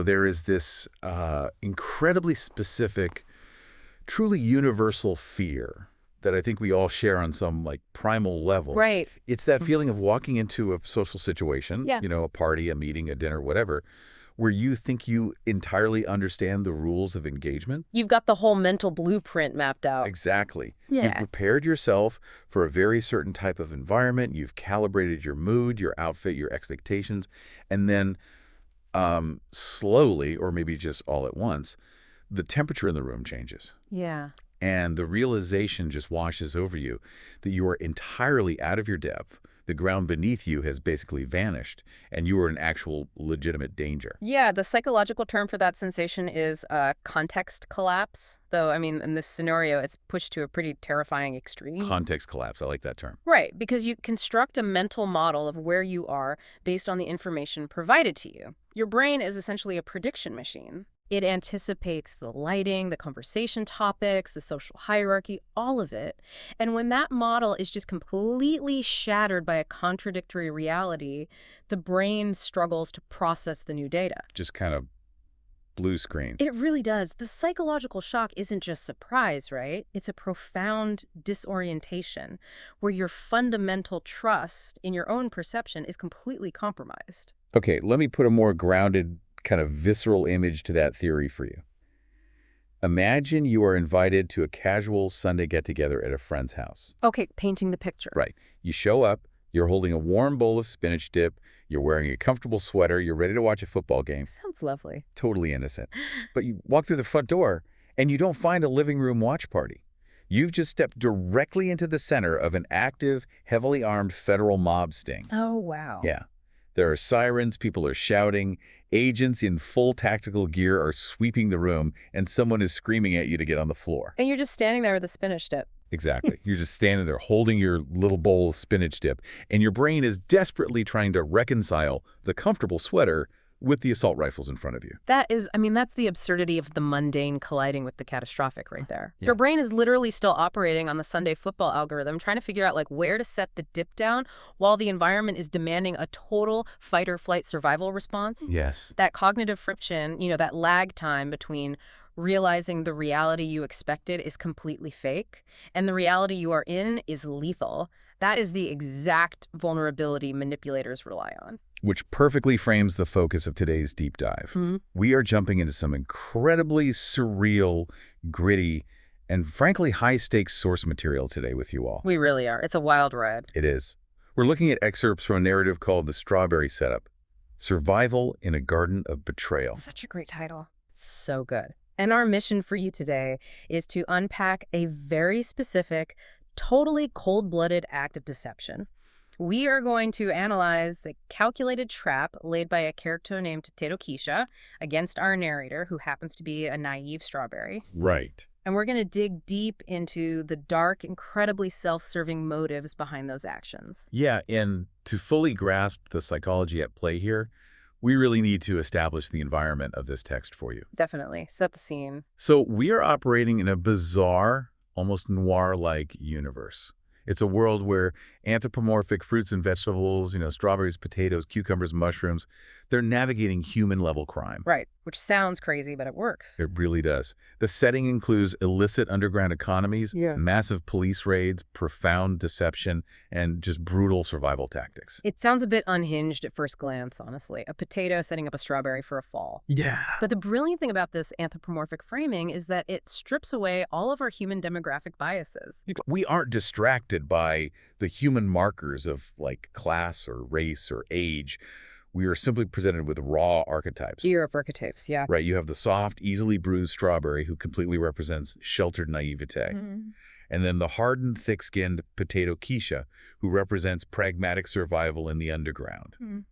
there is this incredibly specific, truly universal fear that I think we all share on some like primal level. Right. It's that feeling of walking into a social situation, Yeah. a party, a meeting, a dinner, whatever, where you think you entirely understand the rules of engagement. You've got the whole mental blueprint mapped out. Exactly. You've Yeah. prepared yourself for a very certain type of environment. You've calibrated your mood, your outfit, your expectations, and then slowly, or maybe just all at once, the temperature in the room changes. Yeah. And the realization just washes over you that you are entirely out of your depth. The ground beneath you has basically vanished, and you are in actual legitimate danger. Yeah, the psychological term for that sensation is context collapse. Though, I mean, in this scenario, it's pushed to a pretty terrifying extreme. Context collapse. I like that term. Right, because you construct a mental model of where you are based on the information provided to you. Your brain is essentially a prediction machine. It anticipates the lighting, the conversation topics, the social hierarchy, all of it. And when that model is just completely shattered by a contradictory reality, the brain struggles to process the new data. Just kind of blue screen. It really does. The psychological shock isn't just surprise, right? It's a profound disorientation where your fundamental trust in your own perception is completely compromised. Okay, let me put a more grounded, kind of visceral image to that theory for you. Imagine you are invited to a casual Sunday get-together at a friend's house. Okay, painting the picture. Right. You show up, you're holding a warm bowl of spinach dip, you're wearing a comfortable sweater, you're ready to watch a football game. Sounds lovely. Totally innocent. But you walk through the front door, and you don't find a living room watch party. You've just stepped directly into the center of an active, heavily armed federal mob sting. Oh, wow. Yeah. There are sirens, people are shouting, agents in full tactical gear are sweeping the room, and someone is screaming at you to get on the floor. And you're just standing there with a spinach dip. Exactly. You're just standing there holding your little bowl of spinach dip, and your brain is desperately trying to reconcile the comfortable sweater with the assault rifles in front of you. That's the absurdity of the mundane colliding with the catastrophic right there. Yeah. Your brain is literally still operating on the Sunday football algorithm, trying to figure out like where to set the dip down while the environment is demanding a total fight or flight survival response. Yes. That cognitive friction, that lag time between realizing the reality you expected is completely fake and the reality you are in is lethal. That is the exact vulnerability manipulators rely on. Which perfectly frames the focus of today's deep dive. We are jumping into some incredibly surreal, gritty, and frankly high-stakes source material today with you all. We really are. It's a wild ride. It is. We're looking at excerpts from a narrative called The Strawberry Setup, Survival in a Garden of Betrayal. Such a great title. So good. And our mission for you today is to unpack a very specific, totally cold-blooded act of deception. We are going to analyze the calculated trap laid by a character named Tadokisha against our narrator, who happens to be a naive strawberry. Right. And we're going to dig deep into the dark, incredibly self-serving motives behind those actions. Yeah, and to fully grasp the psychology at play here, we really need to establish the environment of this text for you. Definitely. Set the scene. So we are operating in a bizarre, almost noir-like universe. It's a world where anthropomorphic fruits and vegetables, strawberries, potatoes, cucumbers, mushrooms, they're navigating human-level crime. Right, which sounds crazy, but it works. It really does. The setting includes illicit underground economies, Yeah. massive police raids, profound deception, and just brutal survival tactics. It sounds a bit unhinged at first glance, honestly. A potato setting up a strawberry for a fall. Yeah. But the brilliant thing about this anthropomorphic framing is that it strips away all of our human demographic biases. We aren't distracted by the human markers of like class or race or age. We are simply presented with raw archetypes. Year of archetypes, yeah. Right, you have the soft, easily bruised strawberry who completely represents sheltered naivete. And then the hardened, thick-skinned potato quiche who represents pragmatic survival in the underground.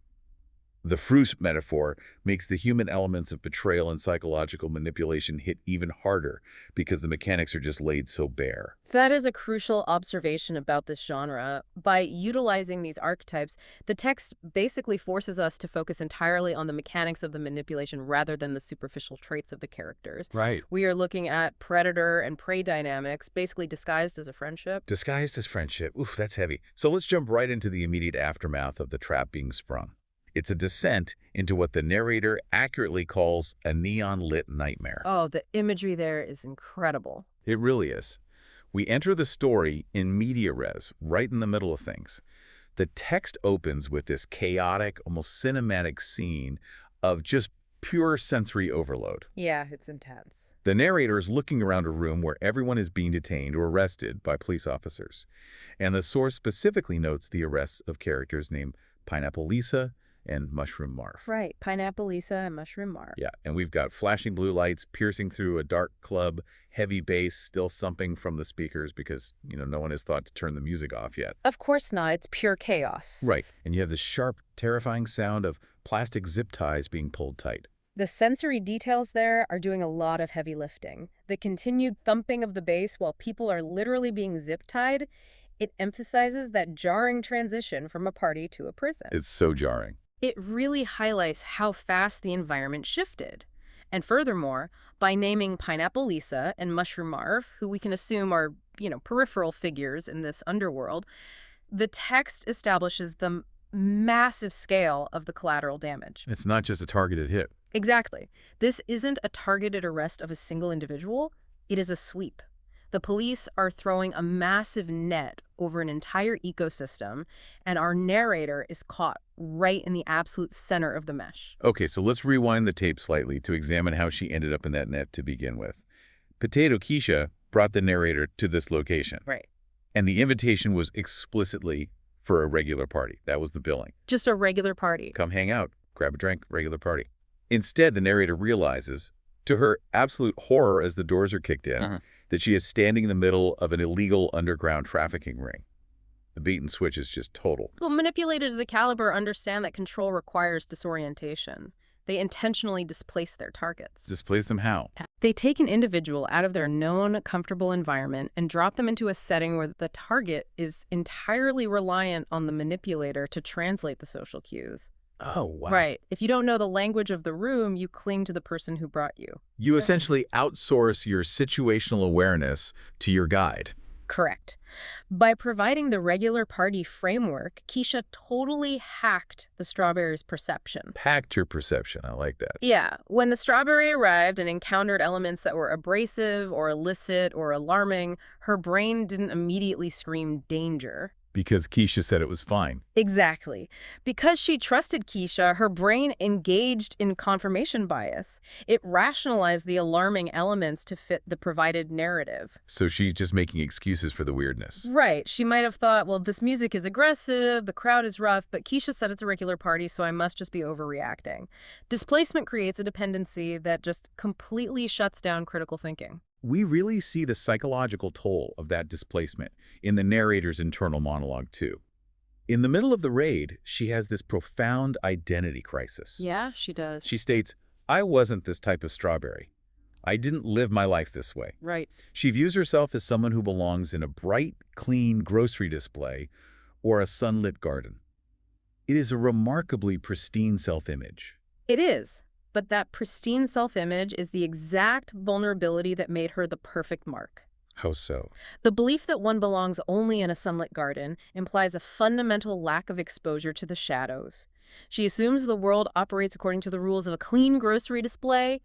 The fruit metaphor makes the human elements of betrayal and psychological manipulation hit even harder because the mechanics are just laid so bare. That is a crucial observation about this genre. By utilizing these archetypes, the text basically forces us to focus entirely on the mechanics of the manipulation rather than the superficial traits of the characters. Right. We are looking at predator and prey dynamics, basically disguised as a friendship. Disguised as friendship. Oof, that's heavy. So let's jump right into the immediate aftermath of the trap being sprung. It's a descent into what the narrator accurately calls a neon-lit nightmare. Oh, the imagery there is incredible. It really is. We enter the story in media res, right in the middle of things. The text opens with this chaotic, almost cinematic scene of just pure sensory overload. Yeah, it's intense. The narrator is looking around a room where everyone is being detained or arrested by police officers. And the source specifically notes the arrests of characters named Pineapple Lisa and Mushroom Marv. Right, Pineapple Lisa and Mushroom Marv. Yeah, and we've got flashing blue lights piercing through a dark club, heavy bass still thumping from the speakers because, no one has thought to turn the music off yet. Of course not. It's pure chaos. Right, and you have the sharp, terrifying sound of plastic zip ties being pulled tight. The sensory details there are doing a lot of heavy lifting. The continued thumping of the bass while people are literally being zip-tied, it emphasizes that jarring transition from a party to a prison. It's so jarring. It really highlights how fast the environment shifted. And furthermore, by naming Pineapple Lisa and Mushroom Marv, who we can assume are, peripheral figures in this underworld, the text establishes the massive scale of the collateral damage. It's not just a targeted hit. Exactly. This isn't a targeted arrest of a single individual. It is a sweep. The police are throwing a massive net over an entire ecosystem, and our narrator is caught right in the absolute center of the mesh. Okay, so let's rewind the tape slightly to examine how she ended up in that net to begin with. Potato Keisha brought the narrator to this location. Right. And the invitation was explicitly for a regular party. That was the billing. Just a regular party. Come hang out, grab a drink, regular party. Instead, the narrator realizes, to her absolute horror as the doors are kicked in, that she is standing in the middle of an illegal underground trafficking ring. The beat and switch is just total. Well, manipulators of the caliber understand that control requires disorientation. They intentionally displace their targets. Displace them how? They take an individual out of their known, comfortable environment and drop them into a setting where the target is entirely reliant on the manipulator to translate the social cues. Oh, wow. Right. If you don't know the language of the room, you cling to the person who brought you. You essentially outsource your situational awareness to your guide. Correct. By providing the regular party framework, Keisha totally hacked the strawberry's perception. Hacked your perception. I like that. Yeah. When the strawberry arrived and encountered elements that were abrasive or illicit or alarming, her brain didn't immediately scream danger. Because Keisha said it was fine. Exactly. Because she trusted Keisha, her brain engaged in confirmation bias. It rationalized the alarming elements to fit the provided narrative. So she's just making excuses for the weirdness. Right. She might have thought, well, this music is aggressive, the crowd is rough, but Keisha said it's a regular party, so I must just be overreacting. Displacement creates a dependency that just completely shuts down critical thinking. We really see the psychological toll of that displacement in the narrator's internal monologue, too. In the middle of the raid, she has this profound identity crisis. Yeah, she does. She states, I wasn't this type of strawberry. I didn't live my life this way. Right. She views herself as someone who belongs in a bright, clean grocery display or a sunlit garden. It is a remarkably pristine self-image. It is. But that pristine self-image is the exact vulnerability that made her the perfect mark. How so? The belief that one belongs only in a sunlit garden implies a fundamental lack of exposure to the shadows. She assumes the world operates according to the rules of a clean grocery display,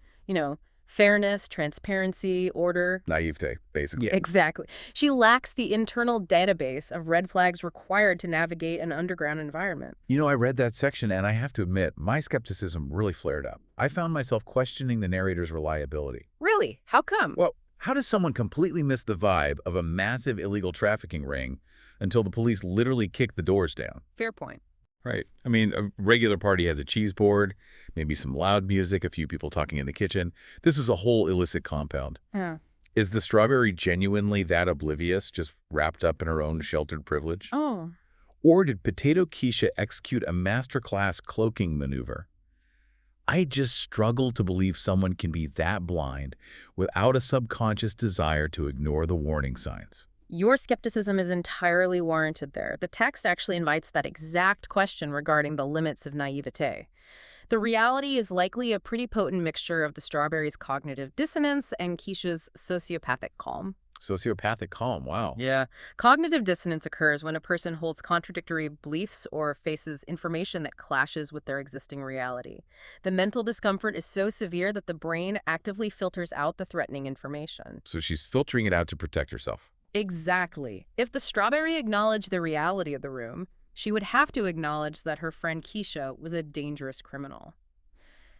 fairness, transparency, order. Naivete, basically. Yeah. Exactly. She lacks the internal database of red flags required to navigate an underground environment. I read that section, and I have to admit, my skepticism really flared up. I found myself questioning the narrator's reliability. Really? How come? Well, how does someone completely miss the vibe of a massive illegal trafficking ring until the police literally kick the doors down? Fair point. Right. I mean, a regular party has a cheese board, maybe some loud music, a few people talking in the kitchen. This was a whole illicit compound. Yeah. Is the strawberry genuinely that oblivious, just wrapped up in her own sheltered privilege? Oh. Or did Potato Keisha execute a masterclass cloaking maneuver? I just struggle to believe someone can be that blind without a subconscious desire to ignore the warning signs. Your skepticism is entirely warranted there. The text actually invites that exact question regarding the limits of naivete. The reality is likely a pretty potent mixture of the strawberry's cognitive dissonance and Keisha's sociopathic calm. Sociopathic calm, wow. Yeah. Cognitive dissonance occurs when a person holds contradictory beliefs or faces information that clashes with their existing reality. The mental discomfort is so severe that the brain actively filters out the threatening information. So she's filtering it out to protect herself. Exactly. If the strawberry acknowledged the reality of the room, she would have to acknowledge that her friend Keisha was a dangerous criminal.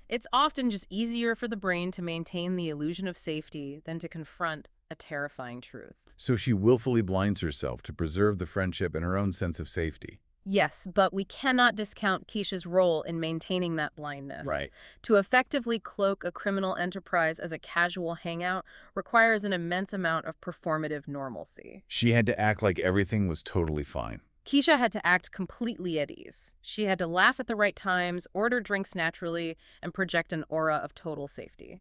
It's often just easier for the brain to maintain the illusion of safety than to confront a terrifying truth. So she willfully blinds herself to preserve the friendship and her own sense of safety. Yes, but we cannot discount Keisha's role in maintaining that blindness. Right. To effectively cloak a criminal enterprise as a casual hangout requires an immense amount of performative normalcy. She had to act like everything was totally fine. Keisha had to act completely at ease. She had to laugh at the right times, order drinks naturally, and project an aura of total safety.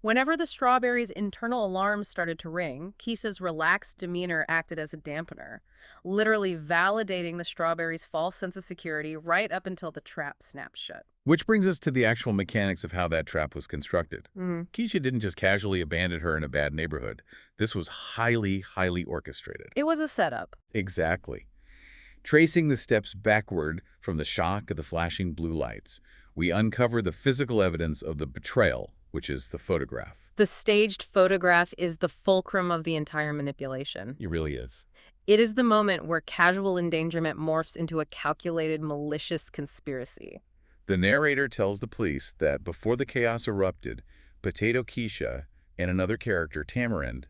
Whenever the strawberry's internal alarms started to ring, Keisha's relaxed demeanor acted as a dampener, literally validating the strawberry's false sense of security right up until the trap snapped shut. Which brings us to the actual mechanics of how that trap was constructed. Mm. Keisha didn't just casually abandon her in a bad neighborhood. This was highly, highly orchestrated. It was a setup. Exactly. Tracing the steps backward from the shock of the flashing blue lights, we uncover the physical evidence of the betrayal, which is the photograph. The staged photograph is the fulcrum of the entire manipulation. It really is. It is the moment where casual endangerment morphs into a calculated, malicious conspiracy. The narrator tells the police that before the chaos erupted, Potato Keisha and another character, Tamarind,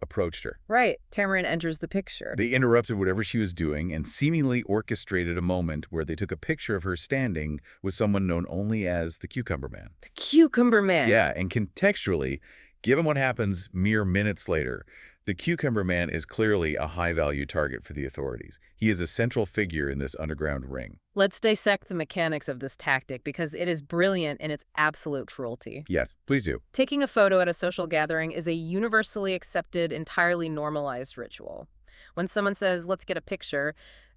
approached her. Right. Tamarind enters the picture. They interrupted whatever she was doing and seemingly orchestrated a moment where they took a picture of her standing with someone known only as the Cucumber Man. The Cucumber Man. Yeah, and contextually, given what happens mere minutes later, the Cucumber Man is clearly a high-value target for the authorities. He is a central figure in this underground ring. Let's dissect the mechanics of this tactic because it is brilliant in its absolute cruelty. Yes, please do. Taking a photo at a social gathering is a universally accepted, entirely normalized ritual. When someone says, "Let's get a picture,"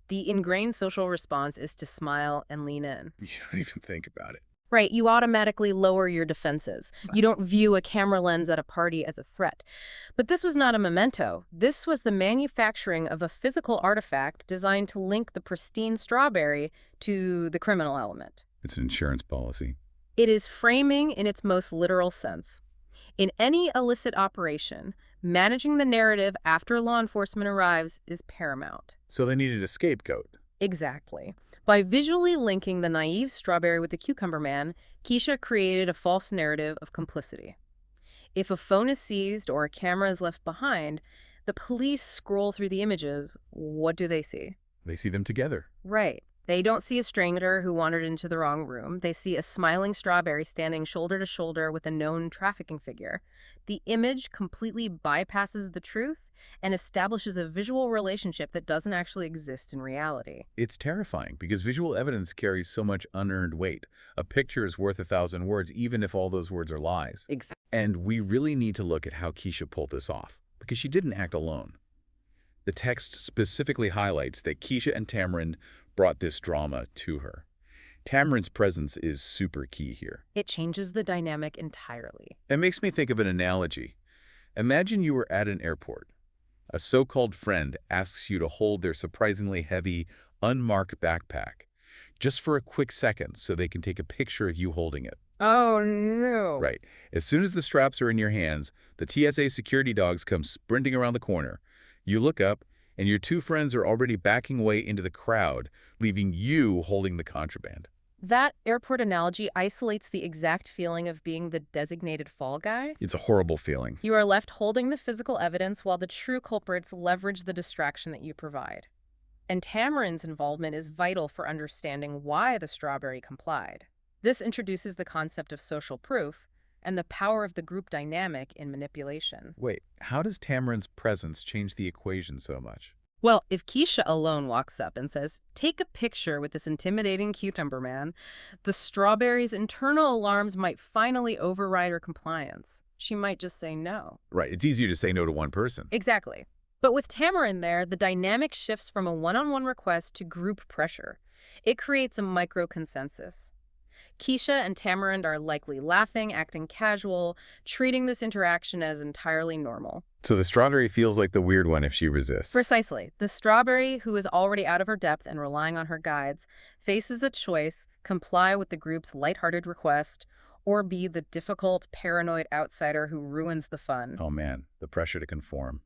the ingrained social response is to smile and lean in. You don't even think about it. Right, you automatically lower your defenses. You don't view a camera lens at a party as a threat. But this was not a memento. This was the manufacturing of a physical artifact designed to link the pristine strawberry to the criminal element. It's an insurance policy. It is framing in its most literal sense. In any illicit operation, managing the narrative after law enforcement arrives is paramount. So they needed a scapegoat. Exactly. By visually linking the naive strawberry with the Cucumber Man, Keisha created a false narrative of complicity. If a phone is seized or a camera is left behind, the police scroll through the images. What do they see? They see them together. Right. They don't see a stranger who wandered into the wrong room. They see a smiling strawberry standing shoulder to shoulder with a known trafficking figure. The image completely bypasses the truth and establishes a visual relationship that doesn't actually exist in reality. It's terrifying because visual evidence carries so much unearned weight. A picture is worth 1,000 words, even if all those words are lies. Exactly. And we really need to look at how Keisha pulled this off, because she didn't act alone. The text specifically highlights that Keisha and Tamarind brought this drama to her. Tamarind's presence is super key here. It changes the dynamic entirely. It makes me think of an analogy. Imagine you were at an airport. A so-called friend asks you to hold their surprisingly heavy, unmarked backpack, just for a quick second so they can take a picture of you holding it. Oh, no. Right. As soon as the straps are in your hands, the TSA security dogs come sprinting around the corner. You look up, and your two friends are already backing away into the crowd, leaving you holding the contraband. That airport analogy isolates the exact feeling of being the designated fall guy. It's a horrible feeling. You are left holding the physical evidence while the true culprits leverage the distraction that you provide. And Tamarind's involvement is vital for understanding why the strawberry complied. This introduces the concept of social proof and the power of the group dynamic in manipulation. Wait, how does Tamarind's presence change the equation so much? Well, if Keisha alone walks up and says, "Take a picture with this intimidating Cucumber Man," the strawberry's internal alarms might finally override her compliance. She might just say no. Right, it's easier to say no to one person. Exactly. But with Tamarind there, the dynamic shifts from a one-on-one request to group pressure. It creates a micro-consensus. Keisha and Tamarind are likely laughing, acting casual, treating this interaction as entirely normal. So the strawberry feels like the weird one if she resists. Precisely. The strawberry, who is already out of her depth and relying on her guides, faces a choice: comply with the group's lighthearted request, or be the difficult, paranoid outsider who ruins the fun. Oh man, the pressure to conform.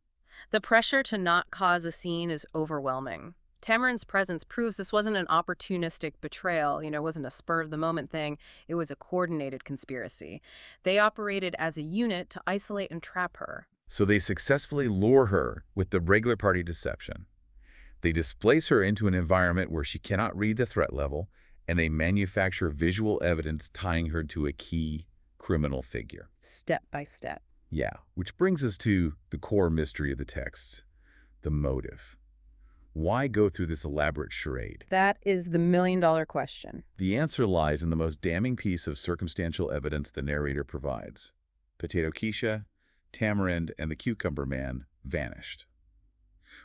The pressure to not cause a scene is overwhelming. Tamarind's presence proves this wasn't an opportunistic betrayal, it wasn't a spur-of-the-moment thing. It was a coordinated conspiracy. They operated as a unit to isolate and trap her. So they successfully lure her with the regular party deception. They displace her into an environment where she cannot read the threat level, and they manufacture visual evidence tying her to a key criminal figure. Step by step. Yeah, which brings us to the core mystery of the texts, the motive. Why go through this elaborate charade? That is the million-dollar question. The answer lies in the most damning piece of circumstantial evidence the narrator provides. Potato Keisha, Tamarind, and the Cucumber Man vanished.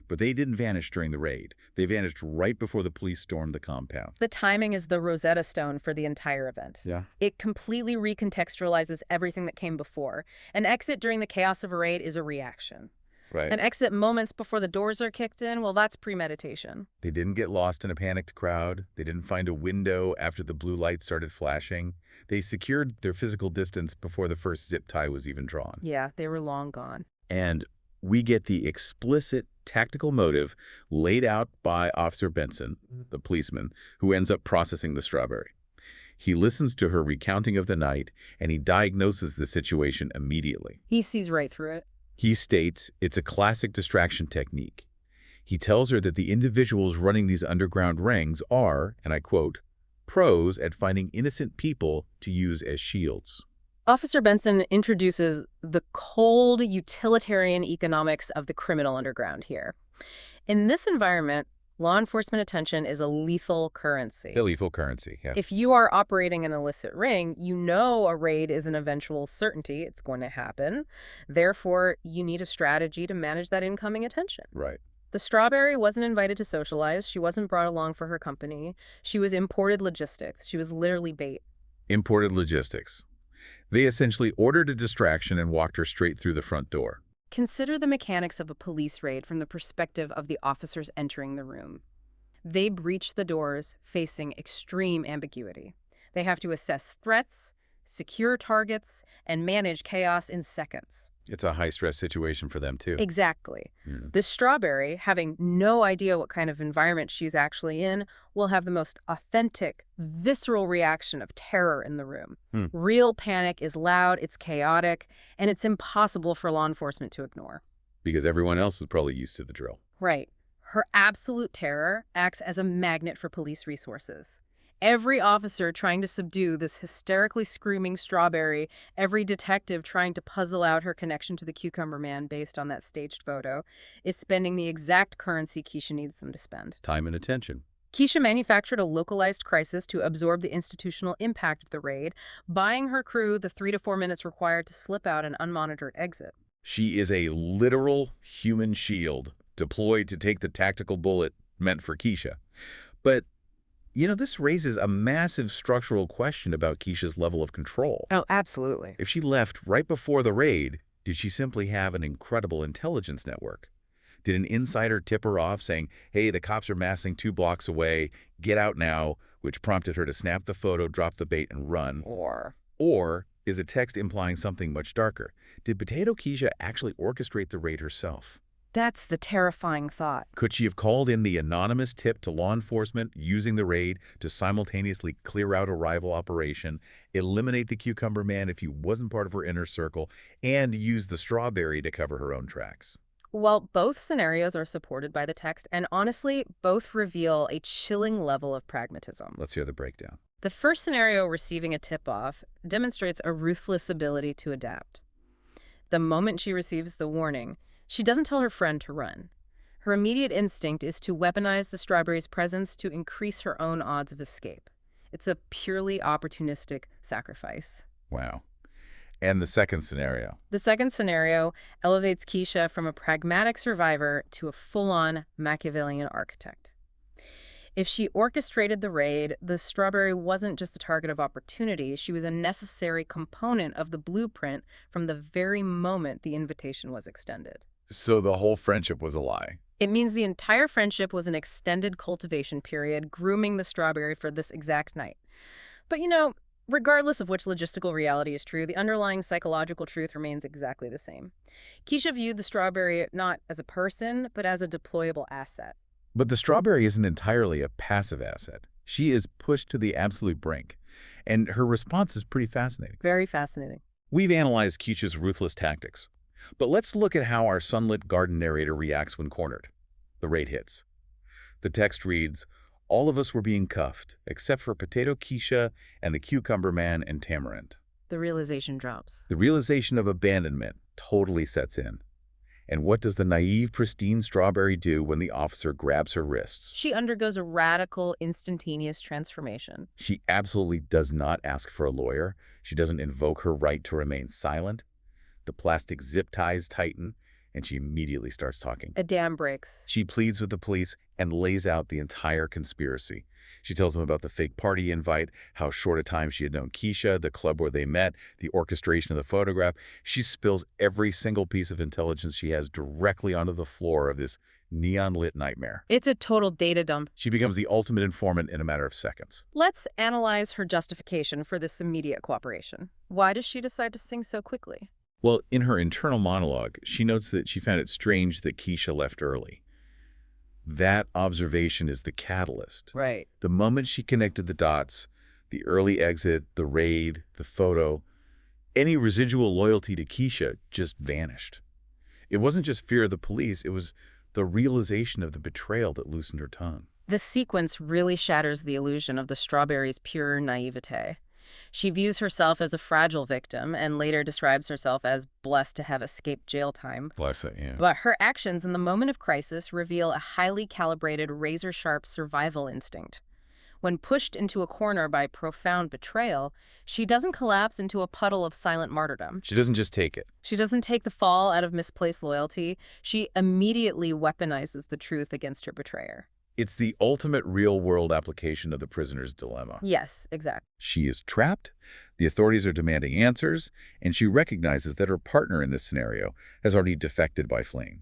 But they didn't vanish during the raid. They vanished right before the police stormed the compound. The timing is the Rosetta Stone for the entire event. Yeah. It completely recontextualizes everything that came before. An exit during the chaos of a raid is a reaction. Right. An exit moments before the doors are kicked in, well, that's premeditation. They didn't get lost in a panicked crowd. They didn't find a window after the blue light started flashing. They secured their physical distance before the first zip tie was even drawn. Yeah, they were long gone. And we get the explicit tactical motive laid out by Officer Benson, the policeman, who ends up processing the strawberry. He listens to her recounting of the night, and he diagnoses the situation immediately. He sees right through it. He states it's a classic distraction technique. He tells her that the individuals running these underground rings are, and I quote, pros at finding innocent people to use as shields. Officer Benson introduces the cold utilitarian economics of the criminal underground here. In this environment, law enforcement attention is a lethal currency. A lethal currency, yeah. If you are operating an illicit ring, you know a raid is an eventual certainty. It's going to happen. Therefore, you need a strategy to manage that incoming attention. Right. The strawberry wasn't invited to socialize. She wasn't brought along for her company. She was imported logistics. She was literally bait. Imported logistics. They essentially ordered a distraction and walked her straight through the front door. Consider the mechanics of a police raid from the perspective of the officers entering the room. They breach the doors facing extreme ambiguity. They have to assess threats, secure targets, and manage chaos in seconds. It's a high-stress situation for them, too. Exactly. Yeah. The strawberry, having no idea what kind of environment she's actually in, will have the most authentic, visceral reaction of terror in the room. Real panic is loud, it's chaotic, and it's impossible for law enforcement to ignore. Because everyone else is probably used to the drill. Right. Her absolute terror acts as a magnet for police resources. Every officer trying to subdue this hysterically screaming strawberry, every detective trying to puzzle out her connection to the Cucumber Man based on that staged photo, is spending the exact currency Keisha needs them to spend. Time and attention. Keisha manufactured a localized crisis to absorb the institutional impact of the raid, buying her crew the 3 to 4 minutes required to slip out an unmonitored exit. She is a literal human shield deployed to take the tactical bullet meant for Keisha. But this raises a massive structural question about Keisha's level of control. Oh, absolutely. If she left right before the raid, did she simply have an incredible intelligence network? Did an insider tip her off saying, hey, the cops are massing 2 blocks away, get out now, which prompted her to snap the photo, drop the bait, and run? Or is a text implying something much darker? Did Potato Keisha actually orchestrate the raid herself? That's the terrifying thought. Could she have called in the anonymous tip to law enforcement using the raid to simultaneously clear out a rival operation, eliminate the Cucumber Man if he wasn't part of her inner circle, and use the strawberry to cover her own tracks? Well, both scenarios are supported by the text, and honestly, both reveal a chilling level of pragmatism. Let's hear the breakdown. The first scenario, receiving a tip-off, demonstrates a ruthless ability to adapt. The moment she receives the warning, she doesn't tell her friend to run. Her immediate instinct is to weaponize the strawberry's presence to increase her own odds of escape. It's a purely opportunistic sacrifice. Wow. And the second scenario? The second scenario elevates Keisha from a pragmatic survivor to a full-on Machiavellian architect. If she orchestrated the raid, the Strawberry wasn't just a target of opportunity, she was a necessary component of the blueprint from the very moment the invitation was extended. So the whole friendship was a lie. It means the entire friendship was an extended cultivation period, grooming the Strawberry for this exact night. But regardless of which logistical reality is true, the underlying psychological truth remains exactly the same. Keisha viewed the Strawberry not as a person, but as a deployable asset. But the Strawberry isn't entirely a passive asset. She is pushed to the absolute brink, and her response is pretty fascinating. Very fascinating. We've analyzed Keisha's ruthless tactics, but let's look at how our sunlit garden narrator reacts when cornered. The raid hits. The text reads, "All of us were being cuffed, except for Potato Keisha and the Cucumber Man and Tamarind." The realization drops. The realization of abandonment totally sets in. And what does the naive, pristine Strawberry do when the officer grabs her wrists? She undergoes a radical, instantaneous transformation. She absolutely does not ask for a lawyer. She doesn't invoke her right to remain silent. The plastic zip ties tighten, and she immediately starts talking. A dam breaks. She pleads with the police and lays out the entire conspiracy. She tells them about the fake party invite, how short a time she had known Keisha, the club where they met, the orchestration of the photograph. She spills every single piece of intelligence she has directly onto the floor of this neon-lit nightmare. It's a total data dump. She becomes the ultimate informant in a matter of seconds. Let's analyze her justification for this immediate cooperation. Why does she decide to sing so quickly? Well, in her internal monologue, she notes that she found it strange that Keisha left early. That observation is the catalyst. Right. The moment she connected the dots, the early exit, the raid, the photo, any residual loyalty to Keisha just vanished. It wasn't just fear of the police, it was the realization of the betrayal that loosened her tongue. The sequence really shatters the illusion of the Strawberry's pure naivete. She views herself as a fragile victim and later describes herself as blessed to have escaped jail time. Bless it, yeah. But her actions in the moment of crisis reveal a highly calibrated, razor-sharp survival instinct. When pushed into a corner by profound betrayal, she doesn't collapse into a puddle of silent martyrdom. She doesn't just take it. She doesn't take the fall out of misplaced loyalty. She immediately weaponizes the truth against her betrayer. It's the ultimate real-world application of the prisoner's dilemma. Yes, exactly. She is trapped, the authorities are demanding answers, and she recognizes that her partner in this scenario has already defected by fleeing.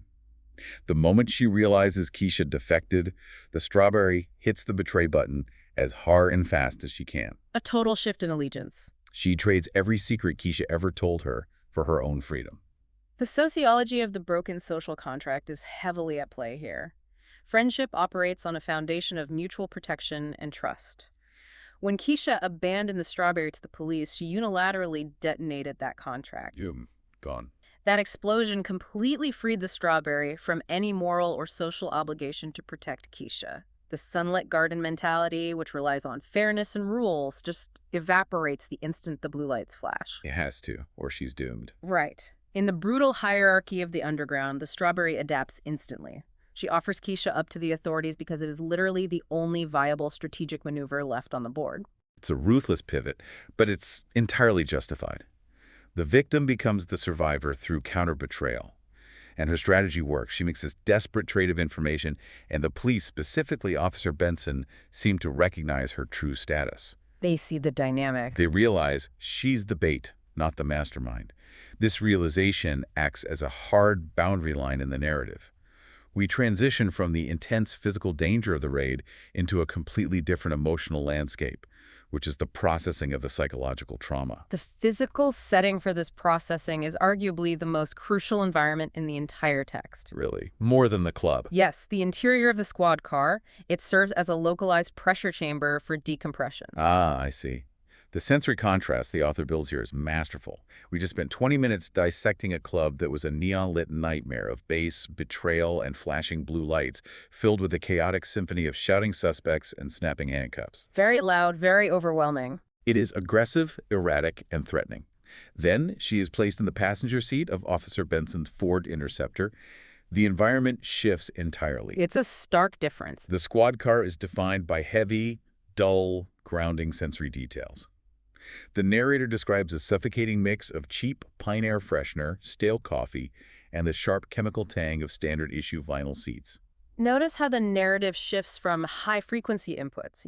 The moment she realizes Keisha defected, the Strawberry hits the betray button as hard and fast as she can. A total shift in allegiance. She trades every secret Keisha ever told her for her own freedom. The sociology of the broken social contract is heavily at play here. Friendship operates on a foundation of mutual protection and trust. When Keisha abandoned the Strawberry to the police, she unilaterally detonated that contract. Gone. That explosion completely freed the Strawberry from any moral or social obligation to protect Keisha. The sunlit garden mentality, which relies on fairness and rules, just evaporates the instant the blue lights flash. It has to, or she's doomed. Right. In the brutal hierarchy of the underground, the Strawberry adapts instantly. She offers Keisha up to the authorities because it is literally the only viable strategic maneuver left on the board. It's a ruthless pivot, but it's entirely justified. The victim becomes the survivor through counter-betrayal. And her strategy works. She makes this desperate trade of information, and the police, specifically Officer Benson, seem to recognize her true status. They see the dynamic. They realize she's the bait, not the mastermind. This realization acts as a hard boundary line in the narrative. We transition from the intense physical danger of the raid into a completely different emotional landscape, which is the processing of the psychological trauma. The physical setting for this processing is arguably the most crucial environment in the entire text. Really? More than the club. Yes, the interior of the squad car, it serves as a localized pressure chamber for decompression. Ah, I see. The sensory contrast the author builds here is masterful. We just spent 20 minutes dissecting a club that was a neon-lit nightmare of bass, betrayal, and flashing blue lights, filled with a chaotic symphony of shouting suspects and snapping handcuffs. Very loud, very overwhelming. It is aggressive, erratic, and threatening. Then she is placed in the passenger seat of Officer Benson's Ford Interceptor. The environment shifts entirely. It's a stark difference. The squad car is defined by heavy, dull, grounding sensory details. The narrator describes a suffocating mix of cheap pine air freshener, stale coffee, and the sharp chemical tang of standard-issue vinyl seats. Notice how the narrative shifts from high-frequency inputs,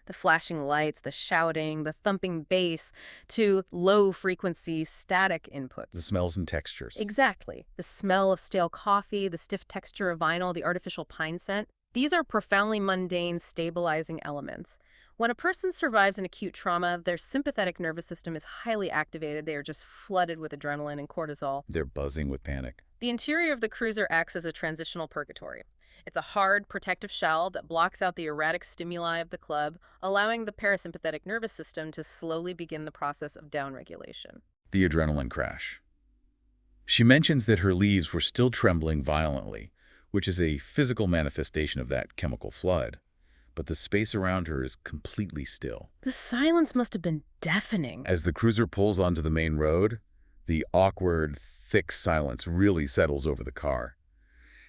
the flashing lights, the shouting, the thumping bass, to low-frequency static inputs. The smells and textures. Exactly. The smell of stale coffee, the stiff texture of vinyl, the artificial pine scent. These are profoundly mundane, stabilizing elements. When a person survives an acute trauma, their sympathetic nervous system is highly activated. They are just flooded with adrenaline and cortisol. They're buzzing with panic. The interior of the cruiser acts as a transitional purgatory. It's a hard, protective shell that blocks out the erratic stimuli of the club, allowing the parasympathetic nervous system to slowly begin the process of downregulation. The adrenaline crash. She mentions that her leaves were still trembling violently, which is a physical manifestation of that chemical flood. But the space around her is completely still. The silence must have been deafening. As the cruiser pulls onto the main road, the awkward, thick silence really settles over the car.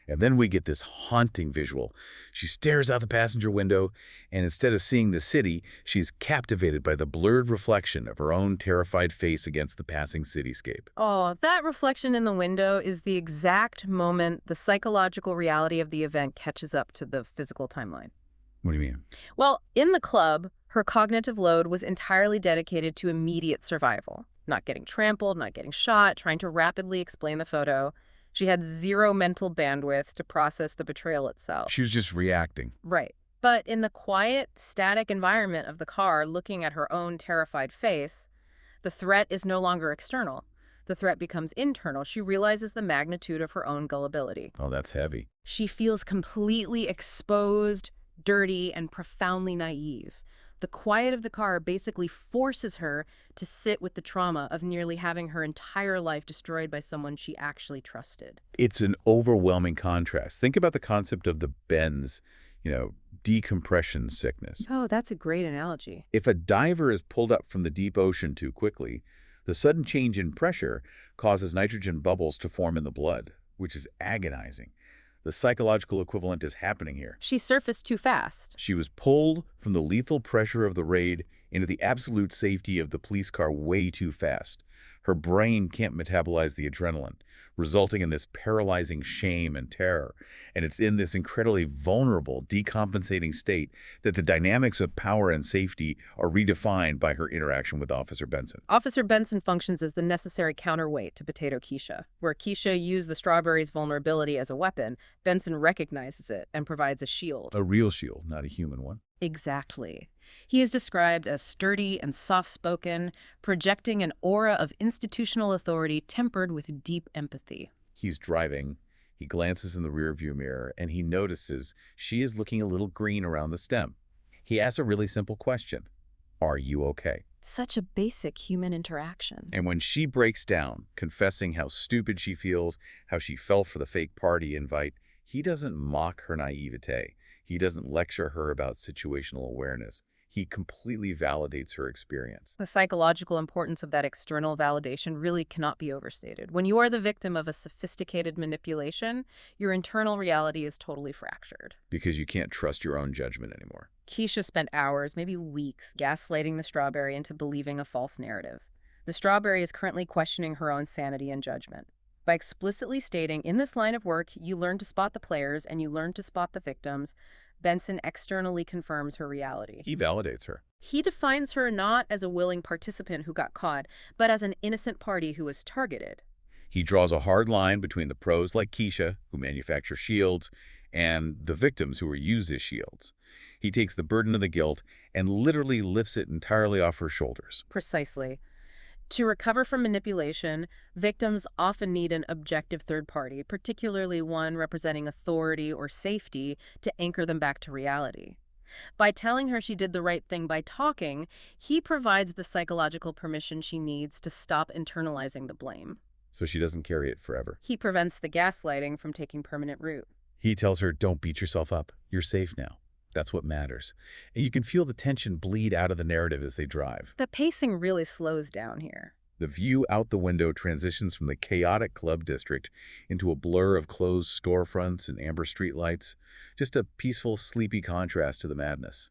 And then we get this haunting visual. She stares out the passenger window, and instead of seeing the city, she's captivated by the blurred reflection of her own terrified face against the passing cityscape. Oh, that reflection in the window is the exact moment the psychological reality of the event catches up to the physical timeline. What do you mean? Well, in the club, her cognitive load was entirely dedicated to immediate survival. Not getting trampled, not getting shot, trying to rapidly explain the photo. She had zero mental bandwidth to process the betrayal itself. She was just reacting. Right. But in the quiet, static environment of the car, looking at her own terrified face, the threat is no longer external. The threat becomes internal. She realizes the magnitude of her own gullibility. Oh, that's heavy. She feels completely exposed, dirty, and profoundly naive. The quiet of the car basically forces her to sit with the trauma of nearly having her entire life destroyed by someone she actually trusted. It's an overwhelming contrast. Think about the concept of the bends, decompression sickness. Oh, that's a great analogy. If a diver is pulled up from the deep ocean too quickly, the sudden change in pressure causes nitrogen bubbles to form in the blood, which is agonizing. The psychological equivalent is happening here. She surfaced too fast. She was pulled from the lethal pressure of the raid into the absolute safety of the police car way too fast. Her brain can't metabolize the adrenaline, resulting in this paralyzing shame and terror. And it's in this incredibly vulnerable, decompensating state that the dynamics of power and safety are redefined by her interaction with Officer Benson. Officer Benson functions as the necessary counterweight to Potato Keisha. Where Keisha used the strawberry's vulnerability as a weapon, Benson recognizes it and provides a shield. A real shield, not a human one. Exactly. He is described as sturdy and soft-spoken, projecting an aura of institutional authority tempered with deep empathy. He's driving. He glances in the rearview mirror, and he notices she is looking a little green around the stem. He asks a really simple question. Are you okay? Such a basic human interaction. And when she breaks down, confessing how stupid she feels, how she fell for the fake party invite, he doesn't mock her naivete. He doesn't lecture her about situational awareness. He completely validates her experience. The psychological importance of that external validation really cannot be overstated. When you are the victim of a sophisticated manipulation, your internal reality is totally fractured. Because you can't trust your own judgment anymore. Keisha spent hours, maybe weeks, gaslighting the strawberry into believing a false narrative. The strawberry is currently questioning her own sanity and judgment. By explicitly stating, in this line of work, you learn to spot the players and you learn to spot the victims, Benson externally confirms her reality. He validates her. He defines her not as a willing participant who got caught, but as an innocent party who was targeted. He draws a hard line between the pros like Keisha, who manufacture shields, and the victims who are used as shields. He takes the burden of the guilt and literally lifts it entirely off her shoulders. Precisely. To recover from manipulation, victims often need an objective third party, particularly one representing authority or safety, to anchor them back to reality. By telling her she did the right thing by talking, he provides the psychological permission she needs to stop internalizing the blame. So she doesn't carry it forever. He prevents the gaslighting from taking permanent root. He tells her, don't beat yourself up. You're safe now. That's what matters. And you can feel the tension bleed out of the narrative as they drive. The pacing really slows down here. The view out the window transitions from the chaotic club district into a blur of closed storefronts and amber streetlights, just a peaceful, sleepy contrast to the madness.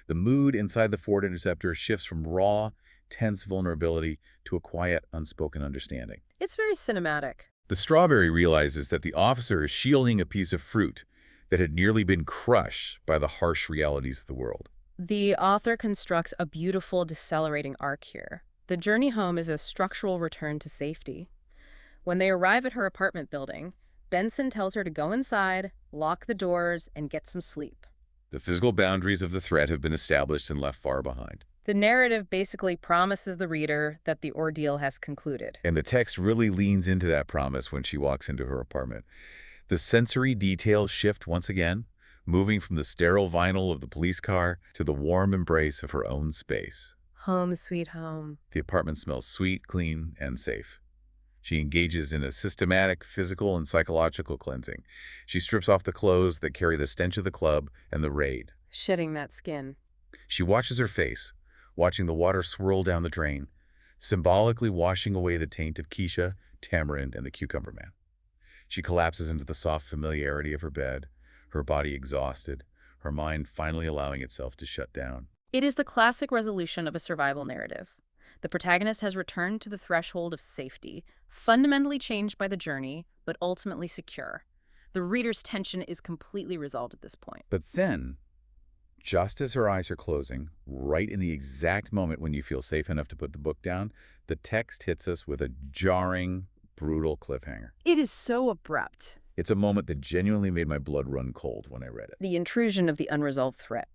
The mood inside the Ford Interceptor shifts from raw, tense vulnerability to a quiet, unspoken understanding. It's very cinematic. The strawberry realizes that the officer is shielding a piece of fruit, that had nearly been crushed by the harsh realities of the world. The author constructs a beautiful decelerating arc here. The journey home is a structural return to safety. When they arrive at her apartment building, Benson tells her to go inside, lock the doors, and get some sleep. The physical boundaries of the threat have been established and left far behind. The narrative basically promises the reader that the ordeal has concluded. And the text really leans into that promise when she walks into her apartment. The sensory details shift once again, moving from the sterile vinyl of the police car to the warm embrace of her own space. Home sweet home. The apartment smells sweet, clean, and safe. She engages in a systematic physical and psychological cleansing. She strips off the clothes that carry the stench of the club and the raid. Shedding that skin. She washes her face, watching the water swirl down the drain, symbolically washing away the taint of Keisha, Tamarind, and the Cucumber Man. She collapses into the soft familiarity of her bed, her body exhausted, her mind finally allowing itself to shut down. It is the classic resolution of a survival narrative. The protagonist has returned to the threshold of safety, fundamentally changed by the journey, but ultimately secure. The reader's tension is completely resolved at this point. But then, just as her eyes are closing, right in the exact moment when you feel safe enough to put the book down, the text hits us with a jarring, brutal cliffhanger. It is so abrupt. It's a moment that genuinely made my blood run cold when I read it. The intrusion of the unresolved threat.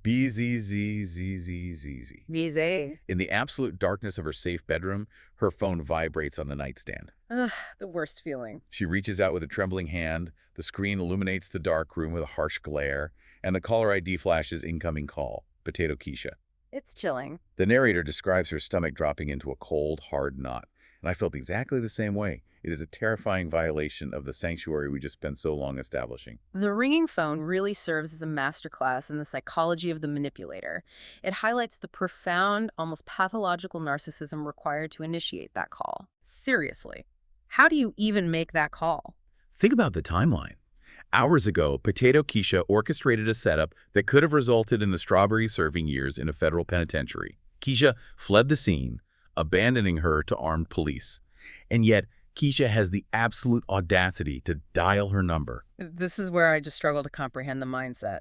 BZZZZZZ. Vise. In the absolute darkness of her safe bedroom, her phone vibrates on the nightstand. Ugh, the worst feeling. She reaches out with a trembling hand, the screen illuminates the dark room with a harsh glare, and the caller ID flashes incoming call, Potato Keisha. It's chilling. The narrator describes her stomach dropping into a cold, hard knot, and I felt exactly the same way. It is a terrifying violation of the sanctuary we just spent so long establishing. The ringing phone really serves as a masterclass in the psychology of the manipulator. It highlights the profound, almost pathological narcissism required to initiate that call. Seriously, how do you even make that call? Think about the timeline. Hours ago, Potato Keisha orchestrated a setup that could have resulted in the strawberry serving years in a federal penitentiary. Keisha fled the scene, abandoning her to armed police. And yet, Keisha has the absolute audacity to dial her number. This is where I just struggle to comprehend the mindset.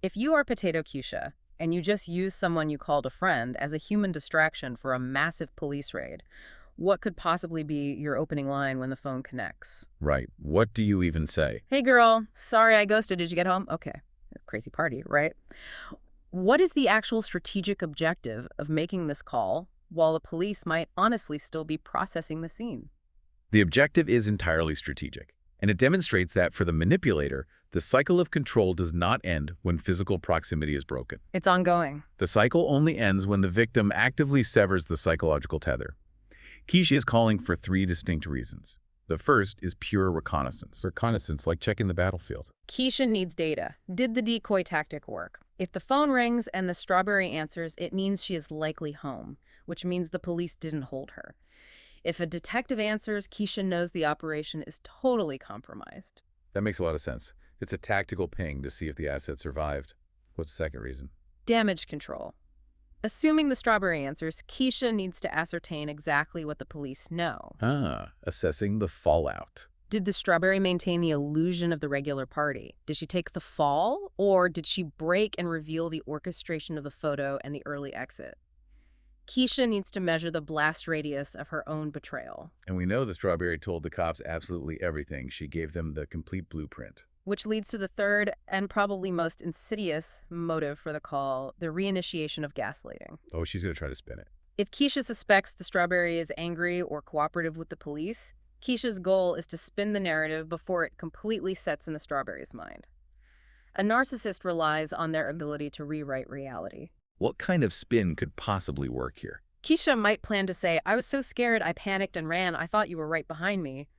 If you are Potato Keisha, and you just use someone you called a friend as a human distraction for a massive police raid, what could possibly be your opening line when the phone connects? Right. What do you even say? Hey girl, sorry I ghosted. Did you get home? Okay. Crazy party, right? What is the actual strategic objective of making this call while the police might honestly still be processing the scene? The objective is entirely strategic, and it demonstrates that for the manipulator, the cycle of control does not end when physical proximity is broken. It's ongoing. The cycle only ends when the victim actively severs the psychological tether. Keisha is calling for three distinct reasons. The first is pure reconnaissance. Reconnaissance, like checking the battlefield. Keisha needs data. Did the decoy tactic work? If the phone rings and the strawberry answers, it means she is likely home, which means the police didn't hold her. If a detective answers, Keisha knows the operation is totally compromised. That makes a lot of sense. It's a tactical ping to see if the asset survived. What's the second reason? Damage control. Assuming the strawberry answers, Keisha needs to ascertain exactly what the police know. Assessing the fallout. Did the strawberry maintain the illusion of the regular party? Did she take the fall, or did she break and reveal the orchestration of the photo and the early exit? Keisha needs to measure the blast radius of her own betrayal. And we know the strawberry told the cops absolutely everything. She gave them the complete blueprint. Which leads to the third and probably most insidious motive for the call, the reinitiation of gaslighting. Oh, she's going to try to spin it. If Keisha suspects the strawberry is angry or cooperative with the police, Keisha's goal is to spin the narrative before it completely sets in the strawberry's mind. A narcissist relies on their ability to rewrite reality. What kind of spin could possibly work here? Keisha might plan to say, I was so scared I panicked and ran, I thought you were right behind me.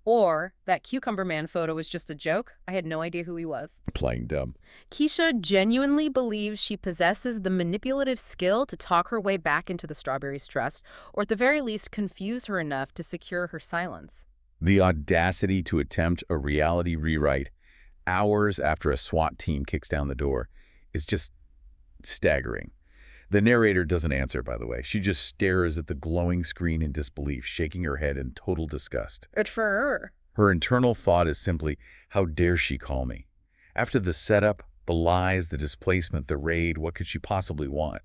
Or, that Cucumber Man photo was just a joke, I had no idea who he was. Playing dumb. Keisha genuinely believes she possesses the manipulative skill to talk her way back into the strawberry's trust, or at the very least confuse her enough to secure her silence. The audacity to attempt a reality rewrite hours after a SWAT team kicks down the door is just staggering. The narrator doesn't answer, by the way. She just stares at the glowing screen in disbelief, shaking her head in total disgust. Good for her. Her internal thought is simply, how dare she call me? After the setup, the lies, the displacement, the raid, what could she possibly want?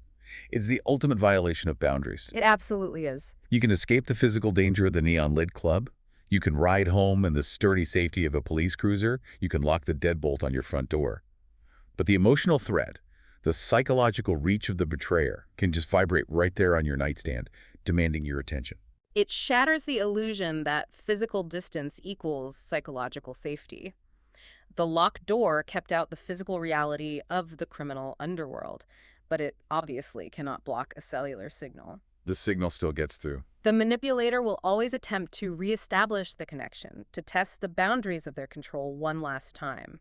It's the ultimate violation of boundaries. It absolutely is. You can escape the physical danger of the neon lit club. You can ride home in the sturdy safety of a police cruiser. You can lock the deadbolt on your front door. But the emotional threat, the psychological reach of the betrayer, can just vibrate right there on your nightstand, demanding your attention. It shatters the illusion that physical distance equals psychological safety. The locked door kept out the physical reality of the criminal underworld, but it obviously cannot block a cellular signal. The signal still gets through. The manipulator will always attempt to reestablish the connection, to test the boundaries of their control one last time.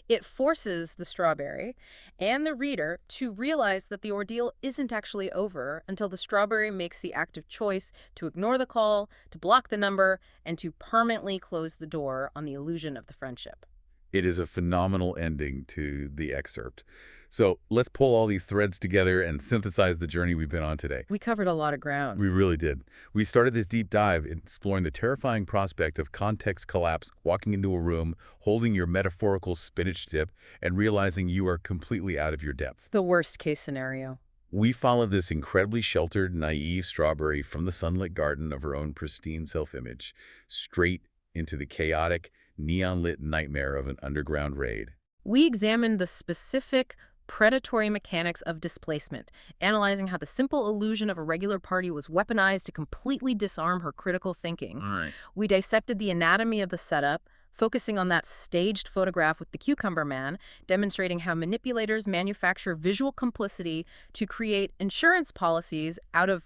It forces the strawberry and the reader to realize that the ordeal isn't actually over until the strawberry makes the active choice to ignore the call, to block the number, and to permanently close the door on the illusion of the friendship. It is a phenomenal ending to the excerpt. So let's pull all these threads together and synthesize the journey we've been on today. We covered a lot of ground. We really did. We started this deep dive exploring the terrifying prospect of context collapse, walking into a room, holding your metaphorical spinach dip, and realizing you are completely out of your depth. The worst case scenario. We followed this incredibly sheltered, naive strawberry from the sunlit garden of her own pristine self-image, straight into the chaotic, neon-lit nightmare of an underground raid. We examined the specific predatory mechanics of displacement, analyzing how the simple illusion of a regular party was weaponized to completely disarm her critical thinking. All right. We dissected the anatomy of the setup, focusing on that staged photograph with the cucumber man, demonstrating how manipulators manufacture visual complicity to create insurance policies out of,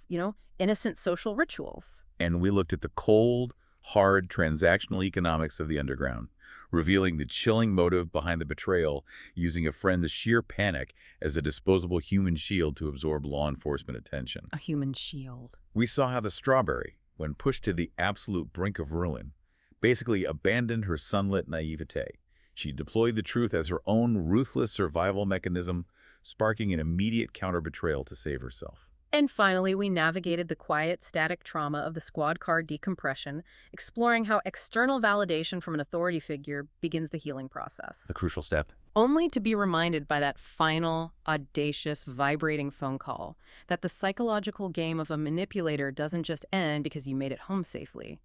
innocent social rituals. And we looked at the cold, hard transactional economics of the underground, revealing the chilling motive behind the betrayal, using a friend's sheer panic as a disposable human shield to absorb law enforcement attention. A human shield. We saw how the strawberry, when pushed to the absolute brink of ruin, basically abandoned her sunlit naivete. She deployed the truth as her own ruthless survival mechanism, sparking an immediate counter-betrayal to save herself. And finally, we navigated the quiet, static trauma of the squad car decompression, exploring how external validation from an authority figure begins the healing process. The crucial step. Only to be reminded by that final, audacious, vibrating phone call that the psychological game of a manipulator doesn't just end because you made it home safely.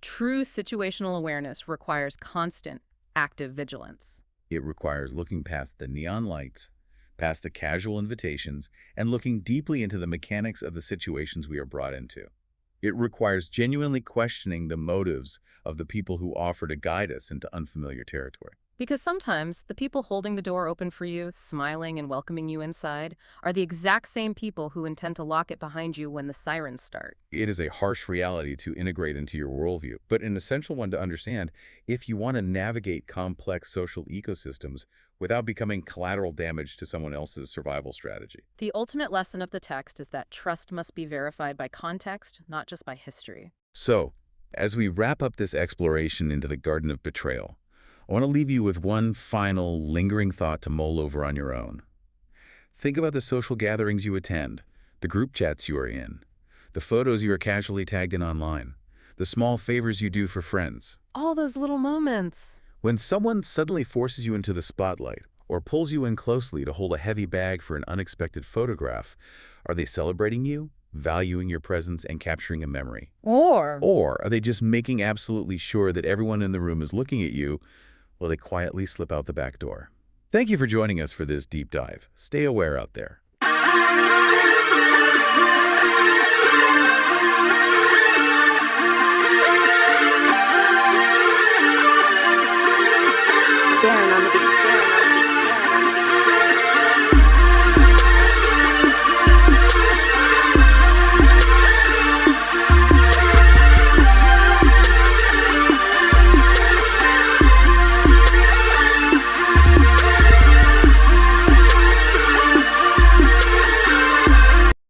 True situational awareness requires constant, active vigilance. It requires looking past the neon lights, past the casual invitations, and looking deeply into the mechanics of the situations we are brought into. It requires genuinely questioning the motives of the people who offer to guide us into unfamiliar territory. Because sometimes the people holding the door open for you, smiling and welcoming you inside, are the exact same people who intend to lock it behind you when the sirens start. It is a harsh reality to integrate into your worldview, but an essential one to understand if you want to navigate complex social ecosystems without becoming collateral damage to someone else's survival strategy. The ultimate lesson of the text is that trust must be verified by context, not just by history. So, as we wrap up this exploration into the Garden of Betrayal, I want to leave you with one final, lingering thought to mull over on your own. Think about the social gatherings you attend, the group chats you are in, the photos you are casually tagged in online, the small favors you do for friends. All those little moments. When someone suddenly forces you into the spotlight or pulls you in closely to hold a heavy bag for an unexpected photograph, are they celebrating you, valuing your presence, and capturing a memory? Or are they just making absolutely sure that everyone in the room is looking at you while they quietly slip out the back door? Thank you for joining us for this deep dive. Stay aware out there. Darren on the beat.